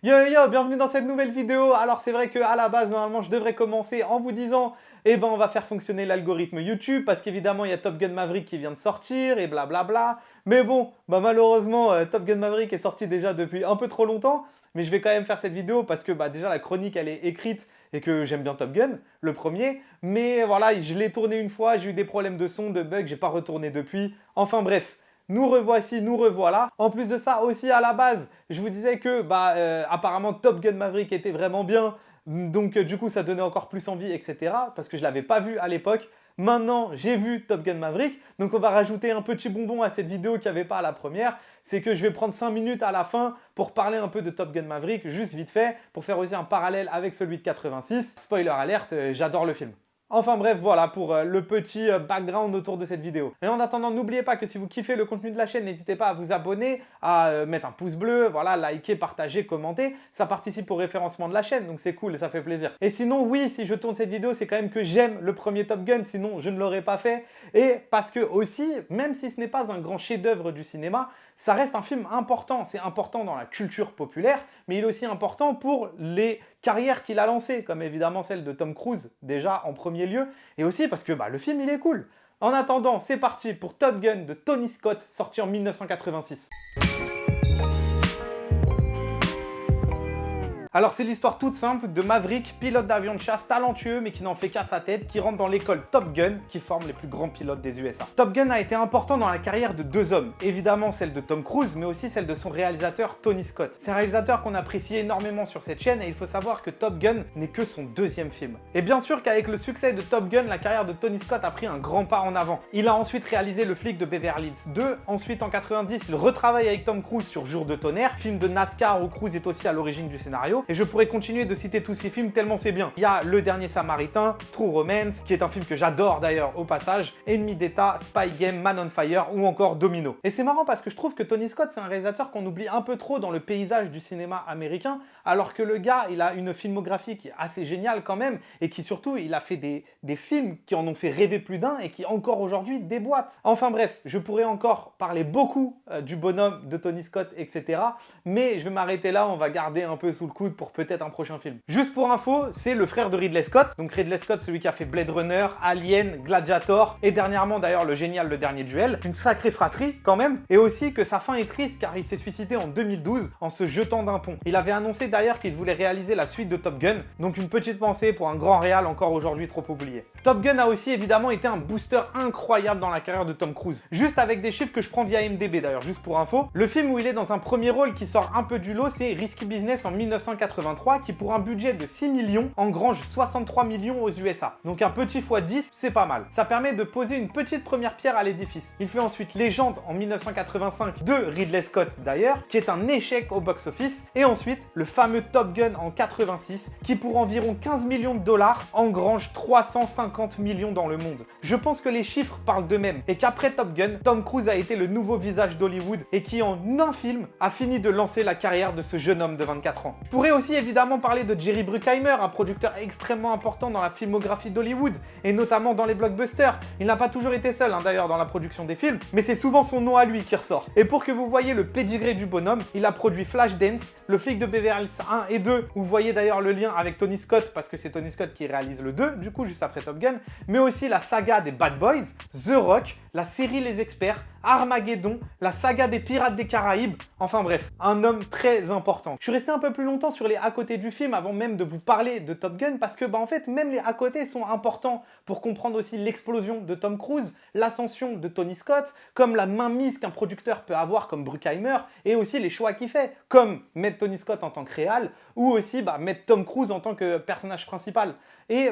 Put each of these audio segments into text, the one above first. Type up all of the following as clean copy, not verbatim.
Yo yo yo, bienvenue dans cette nouvelle vidéo. Alors c'est vrai qu'à la base, normalement, je devrais commencer en vous disant on va faire fonctionner l'algorithme YouTube parce qu'évidemment, il y a Top Gun Maverick qui vient de sortir et blablabla. Mais bon, malheureusement, Top Gun Maverick est sorti déjà depuis un peu trop longtemps. Mais je vais quand même faire cette vidéo parce que déjà la chronique elle est écrite et que j'aime bien Top Gun, le premier. Mais voilà, je l'ai tourné une fois, j'ai eu des problèmes de son, de bugs, j'ai pas retourné depuis. Enfin bref. Nous revoici, nous revoilà. En plus de ça aussi à la base, je vous disais que apparemment Top Gun Maverick était vraiment bien. Donc du coup ça donnait encore plus envie, etc. Parce que je ne l'avais pas vu à l'époque. Maintenant j'ai vu Top Gun Maverick. Donc on va rajouter un petit bonbon à cette vidéo qu'il n'y avait pas à la première. C'est que je vais prendre 5 minutes à la fin pour parler un peu de Top Gun Maverick, juste vite fait, pour faire aussi un parallèle avec celui de 86. Spoiler alerte, j'adore le film. Enfin bref, voilà pour le petit background autour de cette vidéo. Et en attendant, n'oubliez pas que si vous kiffez le contenu de la chaîne, n'hésitez pas à vous abonner, à mettre un pouce bleu, voilà, liker, partager, commenter. Ça participe au référencement de la chaîne, donc c'est cool et ça fait plaisir. Et sinon, oui, si je tourne cette vidéo, c'est quand même que j'aime le premier Top Gun, sinon je ne l'aurais pas fait. Et parce que aussi, même si ce n'est pas un grand chef-d'œuvre du cinéma, ça reste un film important. C'est important dans la culture populaire, mais il est aussi important pour les carrières qu'il a lancées, comme évidemment celle de Tom Cruise, déjà en premier lieu, et aussi parce que le film, il est cool. En attendant, c'est parti pour Top Gun de Tony Scott, sorti en 1986. Alors c'est l'histoire toute simple de Maverick, pilote d'avion de chasse talentueux mais qui n'en fait qu'à sa tête, qui rentre dans l'école Top Gun qui forme les plus grands pilotes des USA. Top Gun a été important dans la carrière de deux hommes, évidemment celle de Tom Cruise mais aussi celle de son réalisateur Tony Scott. C'est un réalisateur qu'on apprécie énormément sur cette chaîne et il faut savoir que Top Gun n'est que son deuxième film. Et bien sûr qu'avec le succès de Top Gun, la carrière de Tony Scott a pris un grand pas en avant. Il a ensuite réalisé Le flic de Beverly Hills 2, ensuite en 90 il retravaille avec Tom Cruise sur Jour de tonnerre, film de NASCAR où Cruise est aussi à l'origine du scénario. Et je pourrais continuer de citer tous ces films tellement c'est bien. Il y a Le Dernier Samaritain, True Romance, qui est un film que j'adore d'ailleurs au passage, Ennemi d'État, Spy Game, Man on Fire ou encore Domino. Et c'est marrant parce que je trouve que Tony Scott c'est un réalisateur qu'on oublie un peu trop dans le paysage du cinéma américain, alors que le gars il a une filmographie qui est assez géniale quand même et qui surtout il a fait des films qui en ont fait rêver plus d'un et qui encore aujourd'hui déboîtent. Enfin bref, je pourrais encore parler beaucoup du bonhomme de Tony Scott, etc. Mais je vais m'arrêter là, on va garder un peu sous le coude pour peut-être un prochain film. Juste pour info, c'est le frère de Ridley Scott. Donc Ridley Scott, celui qui a fait Blade Runner, Alien, Gladiator et dernièrement d'ailleurs le génial Le Dernier Duel. Une sacrée fratrie quand même. Et aussi que sa fin est triste car il s'est suicidé en 2012 en se jetant d'un pont. Il avait annoncé d'ailleurs qu'il voulait réaliser la suite de Top Gun. Donc une petite pensée pour un grand réal encore aujourd'hui trop oublié. Top Gun a aussi évidemment été un booster incroyable dans la carrière de Tom Cruise. Juste avec des chiffres que je prends via IMDb d'ailleurs, juste pour info. Le film où il est dans un premier rôle qui sort un peu du lot, c'est Risky Business en 1983 qui pour un budget de 6 millions engrange 63 millions aux USA. Donc un petit x10, c'est pas mal. Ça permet de poser une petite première pierre à l'édifice. Il fait ensuite Légende en 1985 de Ridley Scott d'ailleurs, qui est un échec au box-office. Et ensuite le fameux Top Gun en 86 qui pour environ 15 millions de dollars engrange 350 millions dans le monde. Je pense que les chiffres parlent d'eux-mêmes et qu'après Top Gun, Tom Cruise a été le nouveau visage d'Hollywood et qui en un film a fini de lancer la carrière de ce jeune homme de 24 ans. Je pourrais aussi évidemment parler de Jerry Bruckheimer, un producteur extrêmement important dans la filmographie d'Hollywood et notamment dans les blockbusters. Il n'a pas toujours été seul d'ailleurs dans la production des films, mais c'est souvent son nom à lui qui ressort. Et pour que vous voyez le pédigré du bonhomme, il a produit Flashdance, Le flic de Beverly Hills 1 et 2, où vous voyez d'ailleurs le lien avec Tony Scott parce que c'est Tony Scott qui réalise le 2, du coup juste après Top Gun, mais aussi la saga des Bad Boys, The Rock, la série Les Experts, Armageddon, la saga des Pirates des Caraïbes, enfin bref, un homme très important. Je suis resté un peu plus longtemps sur les à côté du film avant même de vous parler de Top Gun parce que en fait même les à côté sont importants pour comprendre aussi l'explosion de Tom Cruise, l'ascension de Tony Scott, comme la mainmise qu'un producteur peut avoir comme Bruckheimer et aussi les choix qu'il fait, comme mettre Tony Scott en tant que réal ou aussi mettre Tom Cruise en tant que personnage principal. Et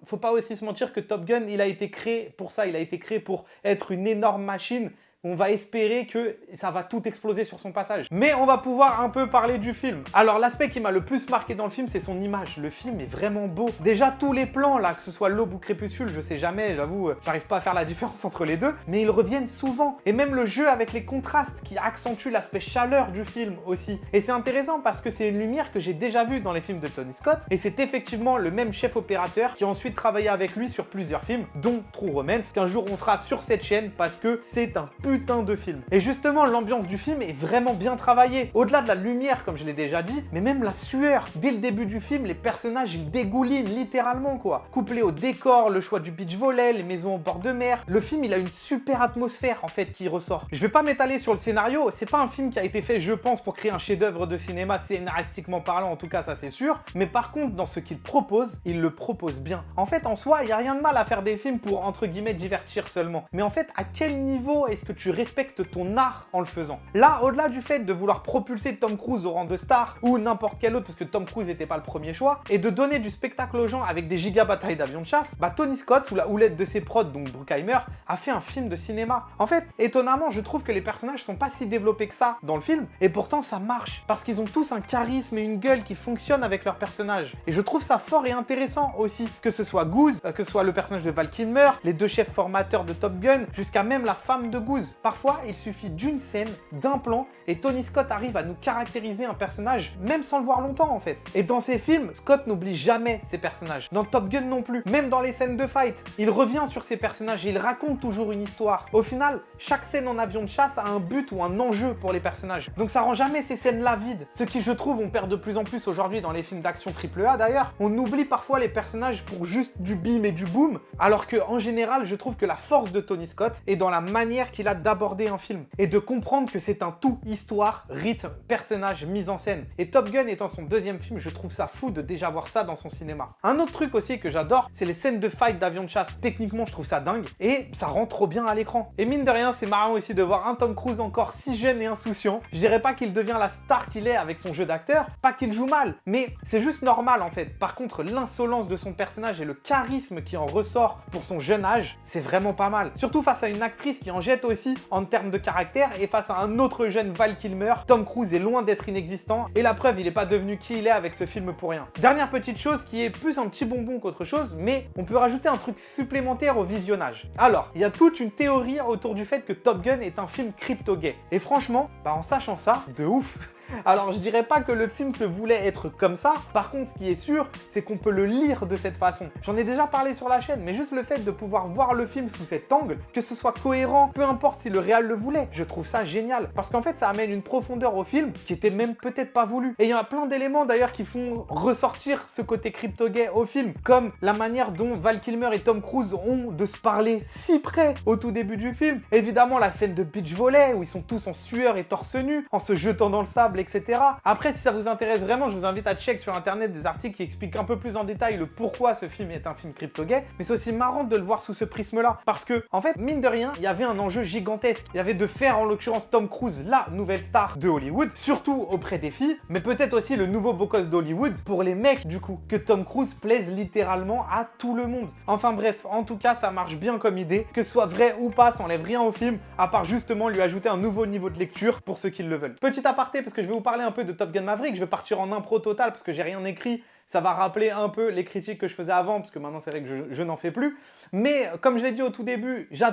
faut pas aussi se mentir que Top Gun il a été créé pour ça, il a été créé pour être une énorme machine. On va espérer que ça va tout exploser sur son passage. Mais on va pouvoir un peu parler du film. Alors l'aspect qui m'a le plus marqué dans le film, c'est son image. Le film est vraiment beau. Déjà tous les plans là, que ce soit l'aube ou crépuscule, je sais jamais, j'avoue, j'arrive pas à faire la différence entre les deux, mais ils reviennent souvent. Et même le jeu avec les contrastes qui accentue l'aspect chaleur du film aussi. Et c'est intéressant parce que c'est une lumière que j'ai déjà vue dans les films de Tony Scott et c'est effectivement le même chef opérateur qui a ensuite travaillé avec lui sur plusieurs films, dont True Romance, qu'un jour on fera sur cette chaîne parce que c'est un putain de film. Et justement, l'ambiance du film est vraiment bien travaillée. Au-delà de la lumière, comme je l'ai déjà dit, mais même la sueur. Dès le début du film, les personnages, ils dégoulinent littéralement, quoi. Couplé au décor, le choix du beach volley, les maisons au bord de mer, le film, il a une super atmosphère, en fait, qui ressort. Je vais pas m'étaler sur le scénario, c'est pas un film qui a été fait, je pense, pour créer un chef-d'œuvre de cinéma, scénaristiquement parlant, en tout cas, ça c'est sûr. Mais par contre, dans ce qu'il propose, il le propose bien. En fait, en soi, il y a rien de mal à faire des films pour, entre guillemets, divertir seulement. Mais en fait, à quel niveau est-ce que tu respectes ton art en le faisant? Là, au-delà du fait de vouloir propulser Tom Cruise au rang de star, ou n'importe quel autre, parce que Tom Cruise n'était pas le premier choix, et de donner du spectacle aux gens avec des giga batailles d'avions de chasse, bah Tony Scott, sous la houlette de ses prods, donc Bruckheimer, a fait un film de cinéma. En fait, étonnamment, je trouve que les personnages sont pas si développés que ça dans le film, et pourtant ça marche, parce qu'ils ont tous un charisme et une gueule qui fonctionnent avec leurs personnages. Et je trouve ça fort et intéressant aussi, que ce soit Goose, que ce soit le personnage de Val Kilmer, les deux chefs formateurs de Top Gun, jusqu'à même la femme de Goose. Parfois, il suffit d'une scène, d'un plan, et Tony Scott arrive à nous caractériser un personnage, même sans le voir longtemps en fait. Et dans ses films, Scott n'oublie jamais ses personnages. Dans Top Gun non plus, même dans les scènes de fight, il revient sur ses personnages et il raconte toujours une histoire. Au final, chaque scène en avion de chasse a un but ou un enjeu pour les personnages. Donc ça rend jamais ces scènes-là vides. Ce qui, je trouve, on perd de plus en plus aujourd'hui dans les films d'action AAA d'ailleurs. On oublie parfois les personnages pour juste du bim et du boom, alors que en général, je trouve que la force de Tony Scott est dans la manière qu'il a d'aborder un film et de comprendre que c'est un tout, histoire, rythme, personnage, mise en scène. Et Top Gun étant son deuxième film, je trouve ça fou de déjà voir ça dans son cinéma. Un autre truc aussi que j'adore, c'est les scènes de fight d'avion de chasse. Techniquement, je trouve ça dingue et ça rend trop bien à l'écran. Et mine de rien, c'est marrant aussi de voir un Tom Cruise encore si jeune et insouciant. Je dirais pas qu'il devient la star qu'il est avec son jeu d'acteur, pas qu'il joue mal, mais c'est juste normal en fait. Par contre, l'insolence de son personnage et le charisme qui en ressort pour son jeune âge, c'est vraiment pas mal. Surtout face à une actrice qui en jette aussi en termes de caractère et face à un autre jeune Val Kilmer, Tom Cruise est loin d'être inexistant et la preuve, il n'est pas devenu qui il est avec ce film pour rien. Dernière petite chose qui est plus un petit bonbon qu'autre chose, mais on peut rajouter un truc supplémentaire au visionnage. Alors, il y a toute une théorie autour du fait que Top Gun est un film crypto-gay. Et franchement, en sachant ça, de ouf. Alors, je dirais pas que le film se voulait être comme ça. Par contre, ce qui est sûr, c'est qu'on peut le lire de cette façon. J'en ai déjà parlé sur la chaîne, mais juste le fait de pouvoir voir le film sous cet angle, que ce soit cohérent, peu importe si le réal le voulait, je trouve ça génial. Parce qu'en fait, ça amène une profondeur au film qui était même peut-être pas voulu. Et il y a plein d'éléments d'ailleurs qui font ressortir ce côté crypto-gay au film, comme la manière dont Val Kilmer et Tom Cruise ont de se parler si près au tout début du film. Évidemment, la scène de beach volley où ils sont tous en sueur et torse nu, en se jetant dans le sable, etc. Après, si ça vous intéresse vraiment, je vous invite à check sur internet des articles qui expliquent un peu plus en détail le pourquoi ce film est un film crypto-gay, mais c'est aussi marrant de le voir sous ce prisme-là, parce que, en fait, mine de rien, il y avait un enjeu gigantesque. Il y avait de faire, en l'occurrence, Tom Cruise, la nouvelle star de Hollywood, surtout auprès des filles, mais peut-être aussi le nouveau beau gosse d'Hollywood pour les mecs, du coup, que Tom Cruise plaise littéralement à tout le monde. Enfin bref, en tout cas, ça marche bien comme idée, que ce soit vrai ou pas, ça enlève rien au film, à part justement lui ajouter un nouveau niveau de lecture pour ceux qui le veulent. Petit aparté, parce que je vais vous parler un peu de Top Gun Maverick, je vais partir en impro total parce que j'ai rien écrit. Ça va rappeler un peu les critiques que je faisais avant, parce que maintenant c'est vrai que je n'en fais plus. Mais comme je l'ai dit au tout début, j'ai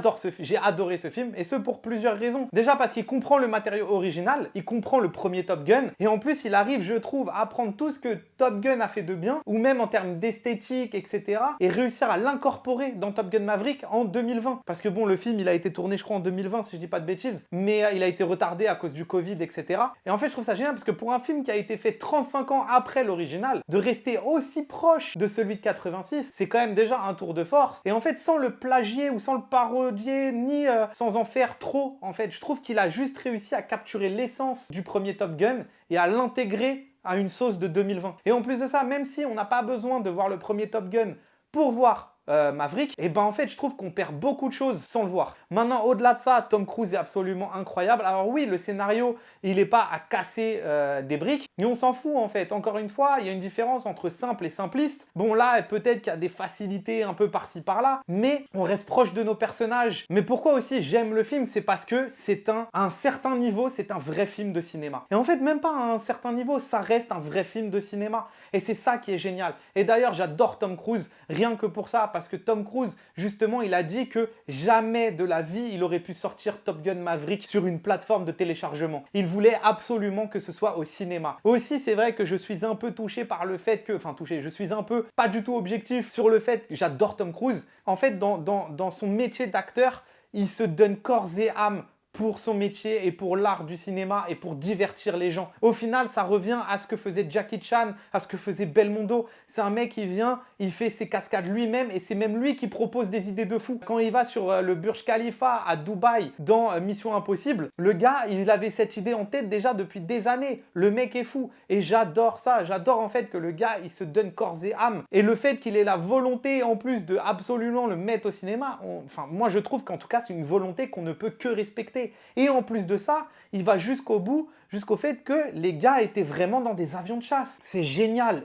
adoré ce film, et ce pour plusieurs raisons. Déjà parce qu'il comprend le matériau original, il comprend le premier Top Gun, et en plus il arrive, je trouve, à prendre tout ce que Top Gun a fait de bien, ou même en termes d'esthétique, etc., et réussir à l'incorporer dans Top Gun Maverick en 2020. Parce que bon, le film, il a été tourné, je crois, en 2020, si je dis pas de bêtises, mais il a été retardé à cause du Covid, etc. Et en fait, je trouve ça génial, parce que pour un film qui a été fait 35 ans après l'original, de rester aussi proche de celui de 86, c'est quand même déjà un tour de force. Et en fait, sans le plagier ou sans le parodier, ni sans en faire trop, en fait, je trouve qu'il a juste réussi à capturer l'essence du premier Top Gun et à l'intégrer à une sauce de 2020. Et en plus de ça, même si on n'a pas besoin de voir le premier Top Gun pour voir Maverick, et ben en fait je trouve qu'on perd beaucoup de choses sans le voir. Maintenant, au-delà de ça, Tom Cruise est absolument incroyable. Alors oui, le scénario, il n'est pas à casser des briques, mais on s'en fout en fait. Encore une fois, il y a une différence entre simple et simpliste. Bon là, peut-être qu'il y a des facilités un peu par-ci par-là, mais on reste proche de nos personnages. Mais pourquoi aussi j'aime le film, c'est parce que c'est à un certain niveau, c'est un vrai film de cinéma. Et en fait, même pas à un certain niveau, ça reste un vrai film de cinéma. Et c'est ça qui est génial. Et d'ailleurs, j'adore Tom Cruise, rien que pour ça, parce que Tom Cruise, justement, il a dit que jamais de la vie, il aurait pu sortir Top Gun Maverick sur une plateforme de téléchargement. Il voulait absolument que ce soit au cinéma. Aussi, c'est vrai que je suis un peu touché par le fait que... Enfin, touché, je suis un peu pas du tout objectif sur le fait que j'adore Tom Cruise. En fait, dans son métier d'acteur, il se donne corps et âme pour son métier et pour l'art du cinéma et pour divertir les gens. Au final, ça revient à ce que faisait Jackie Chan, à ce que faisait Belmondo. C'est un mec qui vient, il fait ses cascades lui-même et c'est même lui qui propose des idées de fou. Quand il va sur le Burj Khalifa à Dubaï dans Mission Impossible, le gars, il avait cette idée en tête déjà depuis des années. Le mec est fou et j'adore ça. J'adore en fait que le gars, il se donne corps et âme. Et le fait qu'il ait la volonté en plus de absolument le mettre au cinéma, enfin moi je trouve qu'en tout cas c'est une volonté qu'on ne peut que respecter. Et en plus de ça, il va jusqu'au bout, jusqu'au fait que les gars étaient vraiment dans des avions de chasse. C'est génial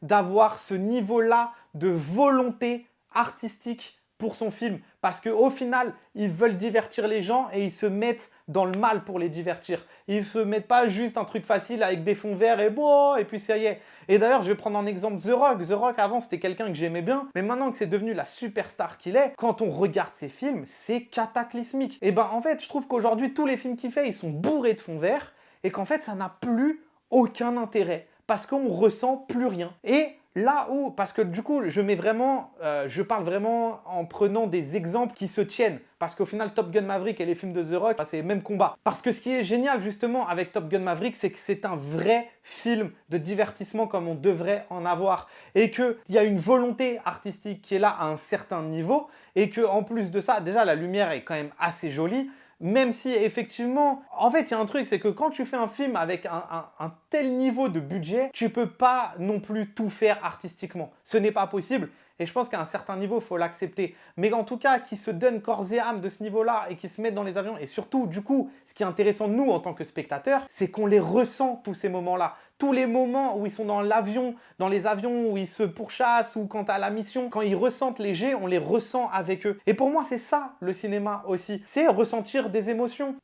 d'avoir ce niveau-là de volonté artistique pour son film. Parce qu'au final, ils veulent divertir les gens et ils se mettent dans le mal pour les divertir. Ils ne se mettent pas juste un truc facile avec des fonds verts et bon, et puis ça y est. Et d'ailleurs, je vais prendre en exemple The Rock. The Rock, avant, c'était quelqu'un que j'aimais bien, mais maintenant que c'est devenu la superstar qu'il est, quand on regarde ses films, c'est cataclysmique. Et ben, en fait, je trouve qu'aujourd'hui, tous les films qu'il fait, ils sont bourrés de fonds verts et qu'en fait, ça n'a plus aucun intérêt parce qu'on ressent plus rien. Et là où, parce que du coup, je parle vraiment en prenant des exemples qui se tiennent. Parce qu'au final, Top Gun Maverick et les films de The Rock, c'est les mêmes combats. Parce que ce qui est génial justement avec Top Gun Maverick, c'est que c'est un vrai film de divertissement comme on devrait en avoir. Et qu'il y a une volonté artistique qui est là à un certain niveau. Et qu'en plus de ça, déjà la lumière est quand même assez jolie. Même si effectivement, en fait, il y a un truc, c'est que quand tu fais un film avec un tel niveau de budget, tu peux pas non plus tout faire artistiquement. Ce n'est pas possible. Et je pense qu'à un certain niveau, il faut l'accepter. Mais en tout cas, qui se donnent corps et âme de ce niveau-là et qui se mettent dans les avions. Et surtout, du coup, ce qui est intéressant, nous, en tant que spectateurs, c'est qu'on les ressent, tous ces moments-là. Tous les moments où ils sont dans l'avion, dans les avions où ils se pourchassent ou quand à la mission, quand ils ressentent les jets, on les ressent avec eux. Et pour moi, c'est ça le cinéma aussi. C'est ressentir des émotions.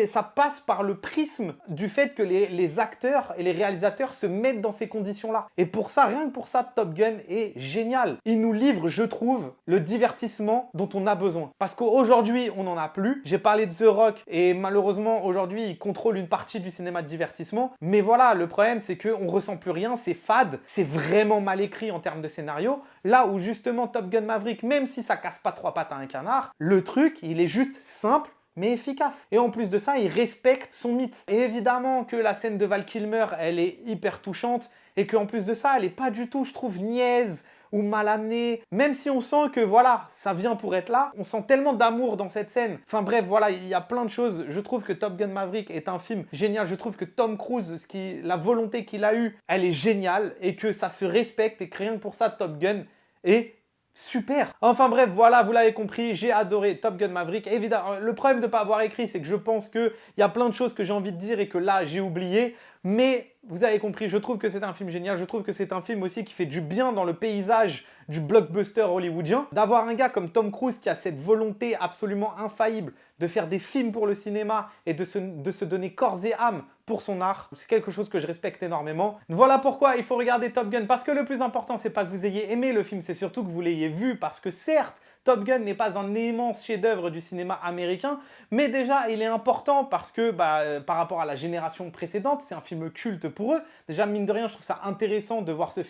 Ça passe par le prisme du fait que les acteurs et les réalisateurs se mettent dans ces conditions-là. Et pour ça, rien que pour ça, Top Gun est génial. Il nous livre, je trouve, le divertissement dont on a besoin. Parce qu'aujourd'hui, on n'en a plus. J'ai parlé de The Rock et malheureusement, aujourd'hui, il contrôle une partie du cinéma de divertissement. Mais voilà, le problème, c'est qu'on ne ressent plus rien, c'est fade, c'est vraiment mal écrit en termes de scénario. Là où justement Top Gun Maverick, même si ça casse pas trois pattes à un canard, le truc, il est juste simple, mais efficace. Et en plus de ça, il respecte son mythe. Et évidemment que la scène de Val Kilmer, elle est hyper touchante et qu'en plus de ça, elle n'est pas du tout, je trouve, niaise ou mal amené, même si on sent que voilà, ça vient pour être là, on sent tellement d'amour dans cette scène. Enfin bref, voilà, il y a plein de choses. Je trouve que Top Gun Maverick est un film génial. Je trouve que Tom Cruise, la volonté qu'il a eue, elle est géniale et que ça se respecte et que rien que pour ça, Top Gun est super. Enfin bref, voilà, vous l'avez compris, j'ai adoré Top Gun Maverick. Évidemment, le problème de ne pas avoir écrit, c'est que je pense qu'il y a plein de choses que j'ai envie de dire et que là, j'ai oublié. Mais vous avez compris, je trouve que c'est un film génial. Je trouve que c'est un film aussi qui fait du bien dans le paysage du blockbuster hollywoodien. D'avoir un gars comme Tom Cruise qui a cette volonté absolument infaillible de faire des films pour le cinéma et de se donner corps et âme pour son art, c'est quelque chose que je respecte énormément. Voilà pourquoi il faut regarder Top Gun. Parce que le plus important, c'est pas que vous ayez aimé le film, c'est surtout que vous l'ayez vu. Parce que certes, Top Gun n'est pas un immense chef-d'œuvre du cinéma américain, mais déjà il est important parce que par rapport à la génération précédente, c'est un film culte pour eux. Déjà mine de rien, je trouve ça intéressant de voir ce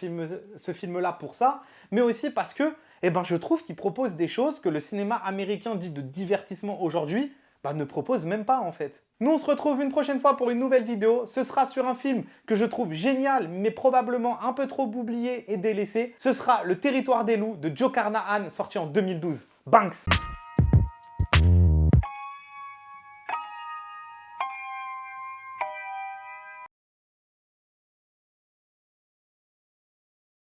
film-là pour ça, mais aussi parce que je trouve qu'il propose des choses que le cinéma américain dit de divertissement aujourd'hui ne propose même pas en fait. Nous on se retrouve une prochaine fois pour une nouvelle vidéo. Ce sera sur un film que je trouve génial mais probablement un peu trop oublié et délaissé. Ce sera Le Territoire des loups de Joe Carnahan sorti en 2012. Banks!